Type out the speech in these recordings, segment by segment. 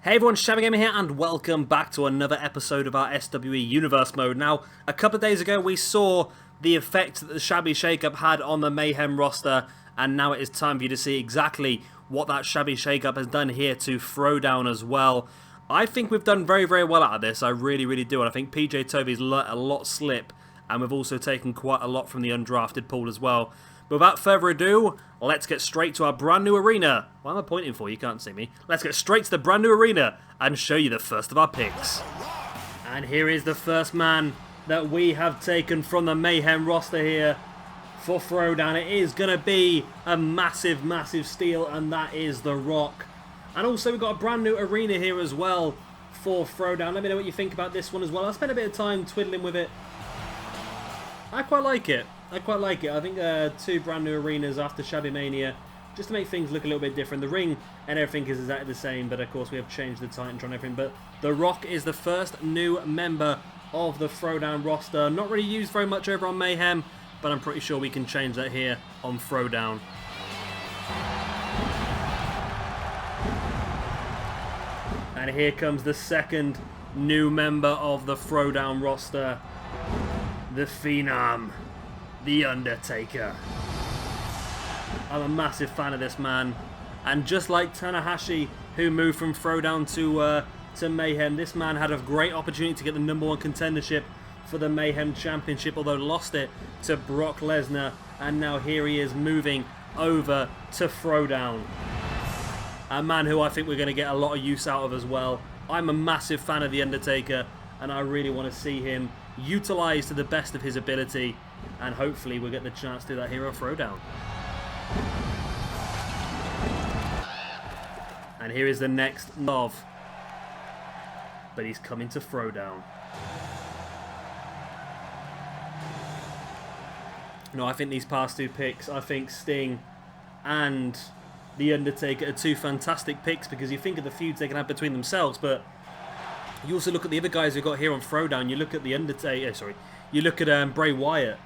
Hey everyone, Shabby here, and welcome back to another episode of our SWE Universe Mode. Now, a couple of days ago we saw the effect that the Shabby shakeup had on the Mayhem roster, and now it is time for you to see exactly what that Shabby shakeup has done here to Throwdown as well. I think we've done very, very well out of this, I really do, and I think PJ Toby's let a lot slip, and we've also taken quite a lot from the undrafted pool as well. But without further ado, let's get straight to our brand new arena. What am I pointing for? You can't see me. Let's get straight to the brand new arena and show you the first of our picks. And here is the first man that we have taken from the Mayhem roster here for Throwdown. It is going to be a massive, massive steal, and that is The Rock. And also we've got a brand new arena here as well for Throwdown. Let me know what you think about this one as well. I spent a bit of time twiddling with it. I quite like it. I think two brand new arenas after Shabby Mania, just to make things look a little bit different. The ring and everything is exactly the same, but of course we have changed the Titantron and everything. But The Rock is the first new member of the Throwdown roster. Not really used very much over on Mayhem, but I'm pretty sure we can change that here on Throwdown. And here comes the second new member of the Throwdown roster, the Phenom, The Undertaker. I'm a massive fan of this man, and just like Tanahashi, who moved from Throwdown to Mayhem, this man had a great opportunity to get the #1 contendership for the Mayhem Championship, although lost it to Brock Lesnar, and now here he is moving over to Throwdown. A man who I think we're going to get a lot of use out of as well. I'm a massive fan of The Undertaker, and I really want to see him utilised to the best of his ability, and hopefully we'll get the chance to do that here at Throwdown. And here is the next love, but he's coming to Throwdown. No, I think these past two picks, I think Sting and The Undertaker are two fantastic picks, because you think of the feuds they can have between themselves, but you also look at the other guys we've got here on Throwdown. You look at The Undertaker, you look at Bray Wyatt.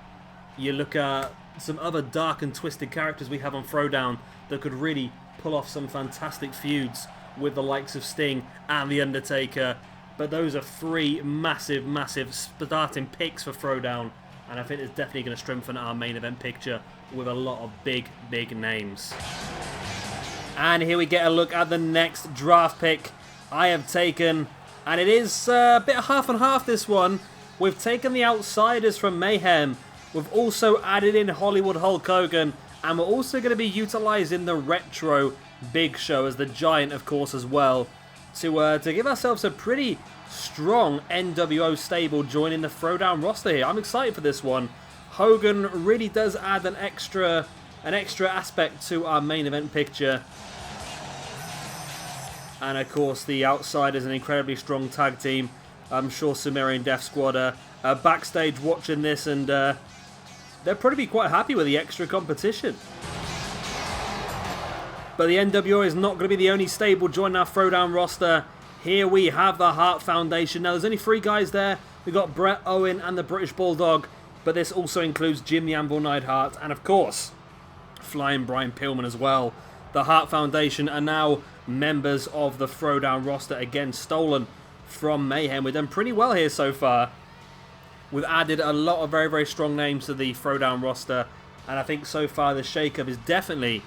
You look at some other dark and twisted characters we have on Throwdown that could really pull off some fantastic feuds with the likes of Sting and The Undertaker. But those are three massive, massive starting picks for Throwdown, and I think it's definitely going to strengthen our main event picture with a lot of big, big names. And here we get a look at the next draft pick I have taken. And it is a bit half and half, this one. We've taken the outsiders from Mayhem. We've also added in Hollywood Hulk Hogan. And we're also going to be utilising the Retro Big Show as the Giant, of course, as well. To give ourselves a pretty strong NWO stable joining the Throwdown roster here. I'm excited for this one. Hogan really does add an extra aspect to our main event picture. And of course, the Outsiders, an incredibly strong tag team. I'm sure Sumerian Death Squad are backstage watching this, and they'll probably be quite happy with the extra competition. But the NWO is not going to be the only stable joining our Throwdown roster. Here we have the Hart Foundation. Now, there's only three guys there. We've got Bret Owen and the British Bulldog, but this also includes Jim the Anvil Neidhart, and of course, Flying Brian Pillman as well. The Hart Foundation are now members of the Throwdown roster, again stolen from Mayhem. We've done pretty well here so far. We've added a lot of very, very strong names to the Throwdown roster, and I think so far the shakeup is definitely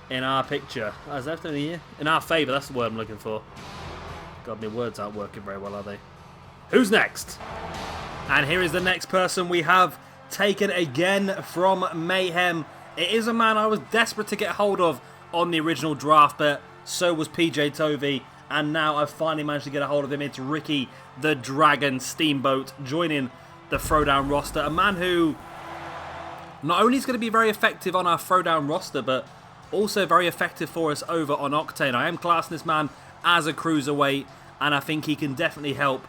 in our picture. That's definitely in our favour, that's the word I'm looking for. God, my words aren't working very well, are they? Who's next? And here is the next person we have taken again from Mayhem. It is a man I was desperate to get hold of on the original draft, but so was PJ Toby, and now I've finally managed to get a hold of him. It's Ricky the Dragon Steamboat joining the Throwdown roster. A man who not only is going to be very effective on our Throwdown roster, but also very effective for us over on Octane. I am classing this man as a cruiserweight, and I think he can definitely help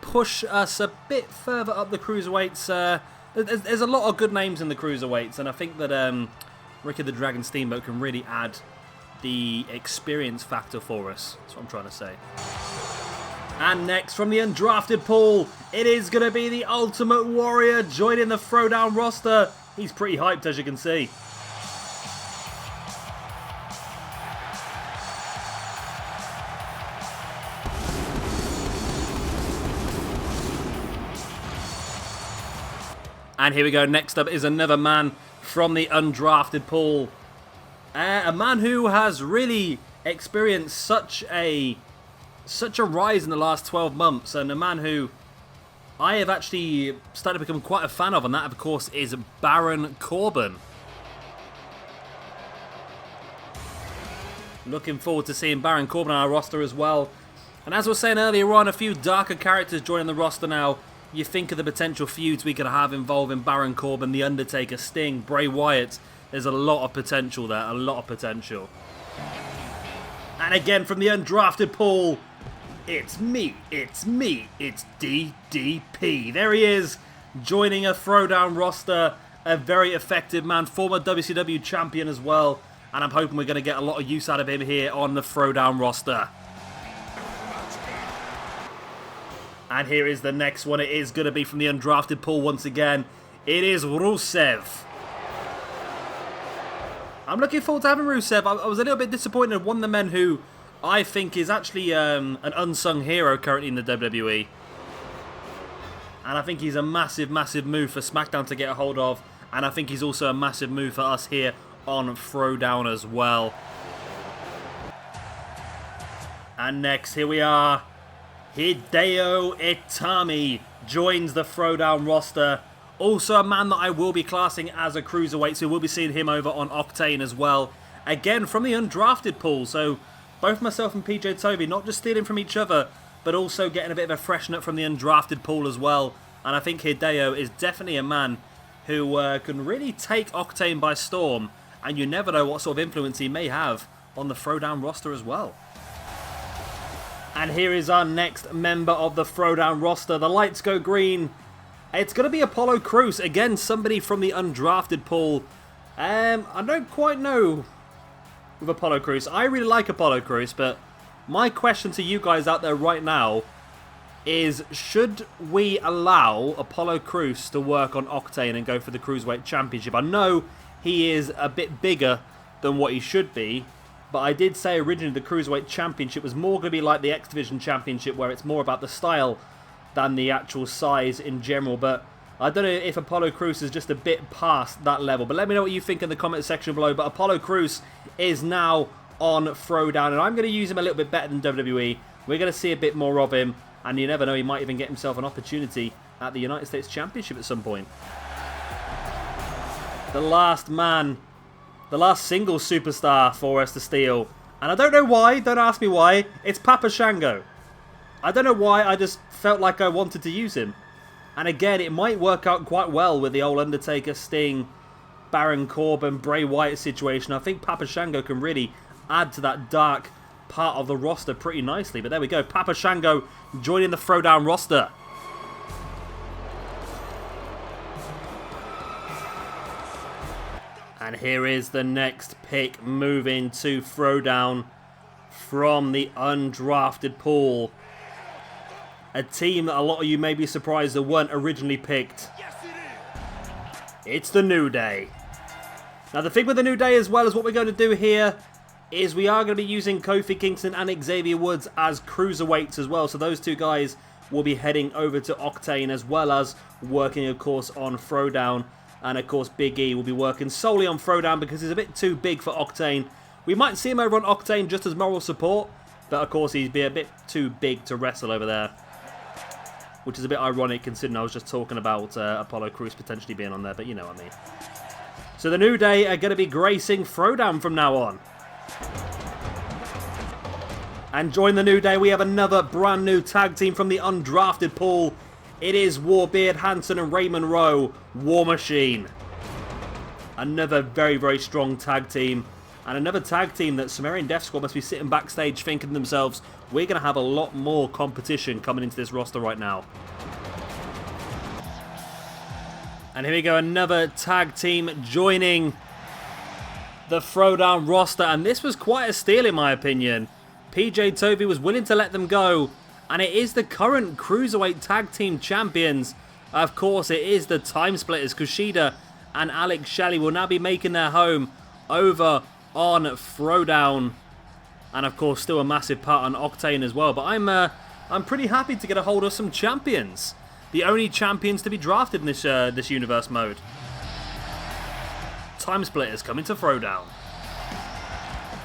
push us a bit further up the cruiserweights. There's a lot of good names in the cruiserweights, and I think that Ricky the Dragon Steamboat can really add the experience factor for us. That's what I'm trying to say. And next, from the undrafted pool, it is going to be the Ultimate Warrior joining the Throwdown roster. He's pretty hyped, as you can see. And here we go. Next up is another man from the undrafted pool. A man who has really experienced such a rise in the last 12 months. And a man who I have actually started to become quite a fan of. And that, of course, is Baron Corbin. Looking forward to seeing Baron Corbin on our roster as well. And as I was saying earlier on, a few darker characters joining the roster now. You think of the potential feuds we could have involving Baron Corbin, The Undertaker, Sting, Bray Wyatt. There's a lot of potential there, a lot of potential. And again from the undrafted pool, it's me, it's DDP. There he is, joining a Throwdown roster, a very effective man, former WCW champion as well. And I'm hoping we're going to get a lot of use out of him here on the Throwdown roster. And here is the next one. It is going to be from the undrafted pool once again. It is Rusev. I'm looking forward to having Rusev. I was a little bit disappointed in one of the men who I think is actually an unsung hero currently in the WWE. And I think he's a massive, massive move for SmackDown to get a hold of. And I think he's also a massive move for us here on Throwdown as well. And next, here we are. Hideo Itami joins the Throwdown roster. Also a man that I will be classing as a cruiserweight, so we'll be seeing him over on Octane as well. Again, from the undrafted pool, so both myself and PJ Toby not just stealing from each other, but also getting a bit of a freshen up from the undrafted pool as well. And I think Hideo is definitely a man who can really take Octane by storm, and you never know what sort of influence he may have on the Throwdown roster as well. And here is our next member of the Throwdown roster. The lights go green. It's going to be Apollo Crews. Again, somebody from the undrafted pool. I don't quite know with Apollo Crews. I really like Apollo Crews, but my question to you guys out there right now is, should we allow Apollo Crews to work on Octane and go for the Cruiserweight Championship? I know he is a bit bigger than what he should be, but I did say originally the Cruiserweight Championship was more going to be like the X Division Championship, where it's more about the style than the actual size in general. But I don't know if Apollo Crews is just a bit past that level. But let me know what you think in the comment section below. But Apollo Crews is now on Throwdown, and I'm going to use him a little bit better than WWE. We're going to see a bit more of him, and you never know, he might even get himself an opportunity at the United States Championship at some point. The last man, the last single superstar for us to steal. And I don't know why, don't ask me why, it's Papa Shango. I don't know why, I just felt like I wanted to use him. And again, it might work out quite well with the old Undertaker, Sting, Baron Corbin, Bray Wyatt situation. I think Papa Shango can really add to that dark part of the roster pretty nicely. But there we go, Papa Shango joining the Throwdown roster. And here is the next pick moving to Throwdown from the undrafted pool. A team that a lot of you may be surprised that weren't originally picked. Yes, it's the New Day. Now the thing with the New Day as well is what we're going to do here is we are going to be using Kofi Kingston and Xavier Woods as cruiserweights as well. So those two guys will be heading over to Octane, as well as working, of course, on Throwdown. And, of course, Big E will be working solely on Throwdown because he's a bit too big for Octane. We might see him over on Octane just as moral support, but, of course, he'd be a bit too big to wrestle over there. Which is a bit ironic considering I was just talking about Apollo Crews potentially being on there, but you know what I mean. So the New Day are going to be gracing Throwdown from now on. And join the New Day, we have another brand new tag team from the undrafted pool. It is Warbeard Hanson and Raymond Rowe, War Machine. Another very, very strong tag team. And another tag team that Sumerian Death Squad must be sitting backstage thinking to themselves, we're going to have a lot more competition coming into this roster right now. And here we go, another tag team joining the Throwdown roster. And this was quite a steal in my opinion. PJ Toby was willing to let them go. And it is the current Cruiserweight Tag Team Champions. Of course, it is the Time Splitters. Kushida and Alex Shelley will now be making their home over on Throwdown. And, of course, still a massive part on Octane as well. But I'm pretty happy to get a hold of some champions. the only champions to be drafted in this universe mode. Time Splitters coming to Throwdown.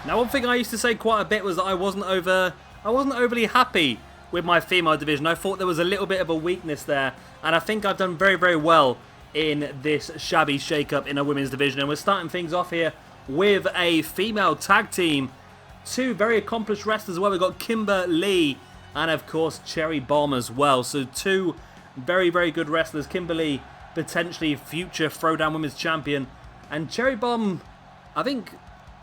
Now, one thing I used to say quite a bit was that I wasn't overly happy with my female division. I thought there was a little bit of a weakness there, and I think I've done very, very well in this Shabby shake-up in a women's division. And we're starting things off here with a female tag team. Two very accomplished wrestlers as well. We've got Kimber Lee and, of course, Cherry Bomb as well. So two very, very good wrestlers. Kimber Lee, potentially future Throwdown Women's Champion. And Cherry Bomb, I think,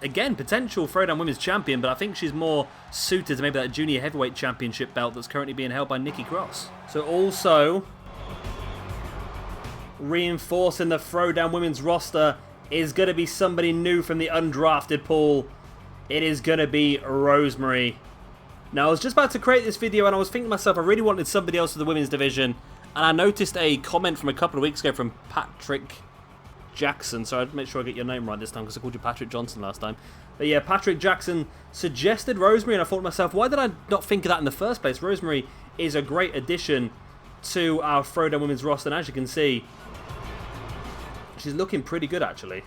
again, potential Throwdown Women's Champion, but I think she's more suited to maybe that Junior Heavyweight Championship belt that's currently being held by Nikki Cross. So also reinforcing the Throwdown Women's roster is going to be somebody new from the undrafted pool. It is going to be Rosemary. Now, I was just about to create this video and I was thinking to myself, I really wanted somebody else for the women's division. And I noticed a comment from a couple of weeks ago from Patrick Jackson. So I'd make sure I get your name right this time because I called you Patrick Johnson last time. But yeah, Patrick Jackson suggested Rosemary and I thought to myself, why did I not think of that in the first place? Rosemary is a great addition to our Throwdown Women's roster. And as you can see, she's looking pretty good actually.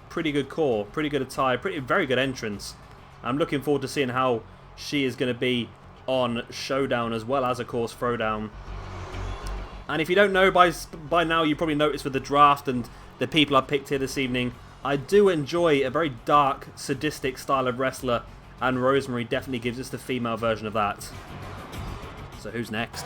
Pretty good core, pretty good attire, very good entrance. I'm looking forward to seeing how she is going to be on Showdown as well as, of course, Throwdown. And if you don't know by now, you probably noticed with the draft and the people I picked here this evening, I do enjoy a very dark, sadistic style of wrestler, and Rosemary definitely gives us the female version of that. So who's next?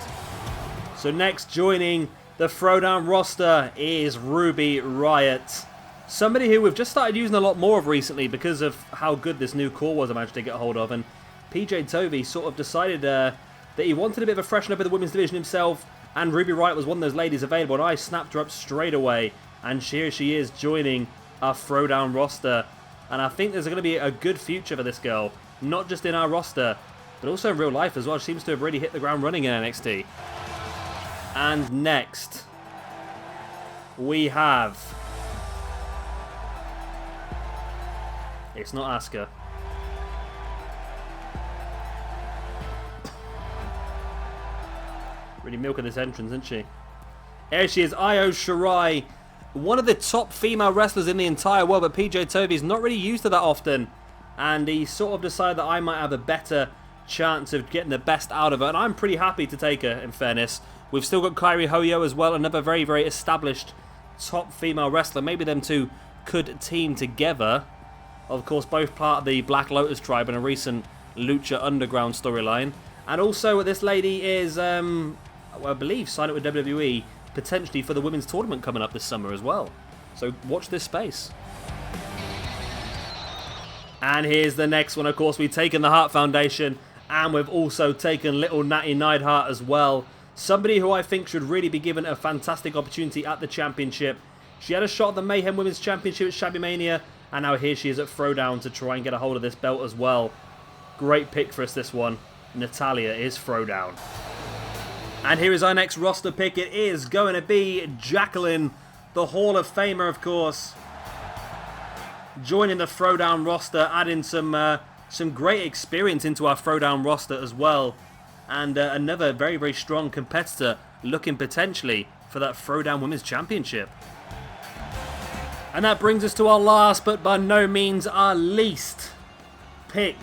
So next, joining the Throwdown roster is Ruby Riott. Somebody who we've just started using a lot more of recently because of how good this new core was I managed to get a hold of. And PJ Tovey sort of decided that he wanted a bit of a freshen up in the women's division himself. And Ruby Riott was one of those ladies available. And I snapped her up straight away. And here she is joining our Throwdown roster. And I think there's going to be a good future for this girl. Not just in our roster, but also in real life as well. She seems to have really hit the ground running in NXT. And next, we have... It's not Asuka. Really milking this entrance, isn't she? Here she is, Io Shirai. One of the top female wrestlers in the entire world, but PJ Tovey's not really used to that often. And he sort of decided that I might have a better chance of getting the best out of her. And I'm pretty happy to take her, in fairness. We've still got Kairi Hoyo as well, another very, very established top female wrestler. Maybe them two could team together. Of course, both part of the Black Lotus tribe in a recent Lucha Underground storyline. And also, this lady is, well, I believe, signed up with WWE, potentially for the women's tournament coming up this summer as well. So watch this space. And here's the next one. Of course, we've taken the Hart Foundation, and we've also taken little Natty Neidhart as well. Somebody who I think should really be given a fantastic opportunity at the championship. She had a shot at the Mayhem Women's Championship at Shabby Mania. And now here she is at Throwdown to try and get a hold of this belt as well. Great pick for us, this one. Natalya is Throwdown. And here is our next roster pick. It is going to be Jacqueline, the Hall of Famer, of course. Joining the Throwdown roster, adding some great experience into our Throwdown roster as well. And another very, very strong competitor looking potentially for that Throwdown Women's Championship. And that brings us to our last, but by no means our least pick.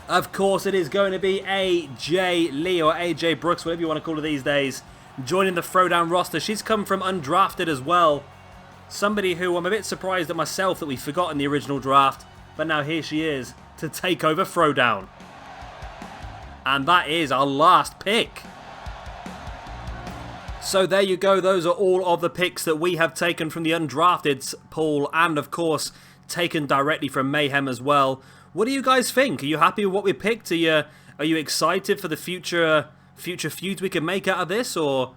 Of course, it is going to be AJ Lee, or AJ Brooks, whatever you want to call her these days, joining the Throwdown roster. She's come from undrafted as well. Somebody who I'm a bit surprised at myself that we forgot in the original draft, but now here she is to take over Throwdown. And that is our last pick. So there you go, those are all of the picks that we have taken from the undrafted pool, and of course taken directly from Mayhem as well. What do you guys think? Are you happy with what we picked? Are you excited for the future feuds we can make out of this, or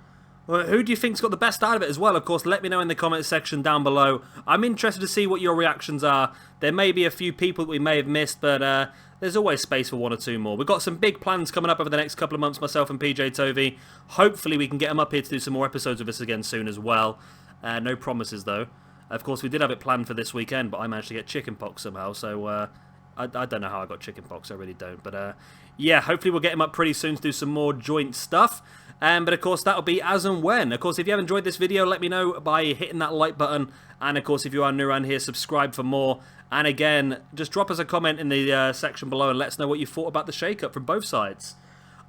who do you think's got the best out of it as well? Of course, let me know in the comment section down below. I'm interested to see what your reactions are. There may be a few people that we may have missed, but there's always space for one or two more. We've got some big plans coming up over the next couple of months, myself and PJ Tovey. Hopefully we can get them up here to do some more episodes of this again soon as well. No promises though. Of course, we did have it planned for this weekend, but I managed to get chickenpox somehow, so I don't know how I got chickenpox, I really don't. But yeah, hopefully we'll get him up pretty soon to do some more joint stuff. But of course, that'll be as and when. Of course, if you have enjoyed this video, let me know by hitting that like button. And of course, if you are new around here, subscribe for more. And again, just drop us a comment in the section below and let us know what you thought about the shake-up from both sides.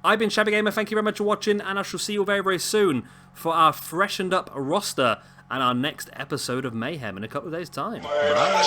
I've been Shabby Gamer, thank you very much for watching, and I shall see you very, very soon for our freshened up roster and our next episode of Mayhem in a couple of days' time. Bye.